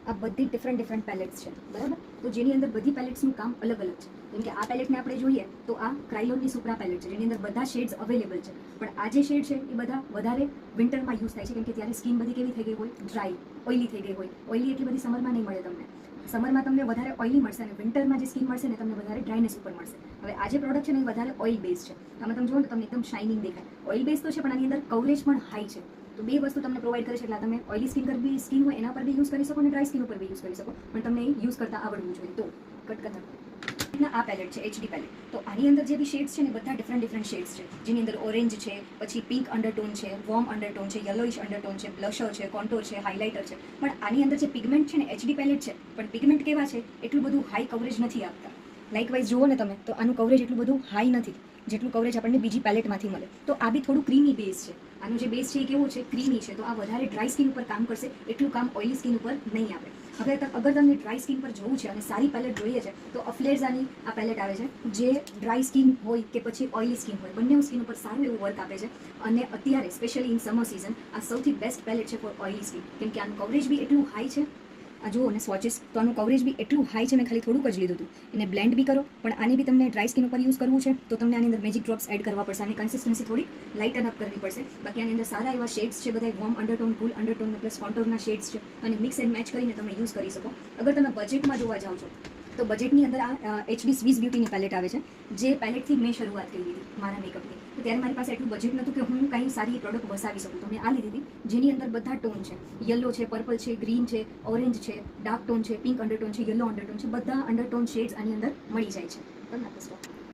આ બધી different pellets છે, બરાબર. તો જેની અંદર બધી પેલેટ્સનું કામ અલગ અલગ છે. જેમ કે આ પેલેટને આપણે જોઈએ તો આ ક્રાઇલોનની સુપ્રા પેલેટ છે, જેની અંદર બધા શેડ્સ અવેલેબલ છે. પણ આ જે શેડ છે એ બધા વધારે વિન્ટરમાં યુઝ થાય છે, કેમ કે ત્યારે સ્કિન બધી કેવી થઈ ગઈ હોય, ડ્રાય, ઓઇલી થઈ ગઈ હોય. ઓઇલી એટલી બધી સમરમાં નહીં મળે તમને. સમરમાં તમને વધારે ઓઇલી મળશે અને વિન્ટરમાં જે સ્કિન મળશે ને તમને વધારે ડ્રાયનેસ ઉપર મળશે. હવે આ જે પ્રોડક્ટ છે ને એ વધારે ઓઇલ બેઝ છે. આમાં તમે જુઓ ને તમને એકદમ શાઇનિંગ દેખાય. ઓઇલ બેઝ તો છે પણ આની અંદર કવરેજ પણ હાઈ છે. તો બે વસ્તુ તમને પ્રોવાઈડ કરે છે, એટલે તમે ઓઇલી સ્કિન હોય એના પર બી યુઝ કરી શકો અને ડ્રાય સ્કિન ઉપર બી યુઝ કરી શકો, પણ તમને એ યુઝ કરતા આવડવું જોઈએ. તો કટકથા આ પેલેટ છે, એચડી પેલેટ. તો આની અંદર જે બી શેડ્સ છે ને બધા ડિફરન્ટ શેડ્સ છે, જેની અંદર ઓરેન્જ છે, પછી પિંક અંડરટોન છે, વોર્મ અંડરટોન છે, યલોઇશ અંડરટોન છે, બ્લશર છે, કોન્ટોર છે, હાઇલાઇટર છે. પણ આની અંદર જે પિગમેન્ટ છે ને એચડી પેલેટ છે, પણ પિગમેન્ટ કેવા છે એટલું બધું હાઈ કવરેજ નથી આપતા. લાઇકવાઇઝ જુઓ ને તમે તો આનું કવરેજ એટલું બધું હાઈ નથી જેટલું કવરેજ આપણને બીજી પેલેટમાંથી મળે. તો આ બી થોડું ક્રીમી બેઝ છે. આનું જે બેઝ છે એ કેવું છે, ક્રીમી છે. તો આ વધારે ડ્રાય સ્કિન ઉપર કામ કરશે, એટલું કામ ઓઇલી સ્કિન ઉપર નહીં આપે. હવે અગર તમને ડ્રાય સ્કિન પર જવું છે અને સારી પેલેટ જોઈએ છે તો અફ્લેઝાની આ પેલેટ આવે છે, જે ડ્રાય સ્કિન હોય કે પછી ઓઇલી સ્કિન હોય, બંને સ્કિન ઉપર સારું એવું વર્ક આપે છે. અને અત્યારે સ્પેશિયલી ઇન સમર સિઝન આ સૌથી બેસ્ટ પેલેટ છે ફોર ઓઇલી સ્કિન, કેમ કે આનું કવરેજ બી એટલું હાઈ છે. આ જુઓ ને સ્વોચીસ, તો આનું કવરેજ બી એટલું હાઈ છે. મેં ખાલી થોડુંક જ લીધું હતું. એને બ્લેન્ડ બી કરો, પણ આની બી તમને ડ્રાય સ્કિન ઉપર યુઝ કરવું છે તો તમને આની અંદર મેજિક ડ્રોપ્સ એડ કરવા પડશે. આની કન્સિસ્ટન્સી થોડી લાઇટન અપ કરવી પડશે. બાકી આની અંદર સારા એવા શેડ્સ છે, બધા વોર્મ અંડરટોન, કુલ અંડરટોન પ્લસ કોન્ટોરના શેડ્સ છે, અને મિક્સ એન્ડ મેચ કરીને તમે યુઝ કરી શકો. અગર તમે બજેટમાં જોવા જાઓ છો તો બજેટની અંદર આ એચડી સ્વીઝ બ્યુટીની પેલેટ આવે છે, જે પેલેટથી મેં શરૂઆત કરી દીધી મારા મેકઅપની. તો ત્યારે મારી પાસે એટલું બજેટ નહોતું કે હું કંઈ સારી પ્રોડક્ટ વસાવી શકું. તો મેં આ લીધી હતી, જેની અંદર બધા ટોન છે. યલો છે, પર્પલ છે, ગ્રીન છે, ઓરેન્જ છે, ડાર્ક ટોન છે, પિંક અંડરટોન છે, યલો અંડરટોન છે, બધા અંડરટોન શેડ્સ આની અંદર મળી જાય છે.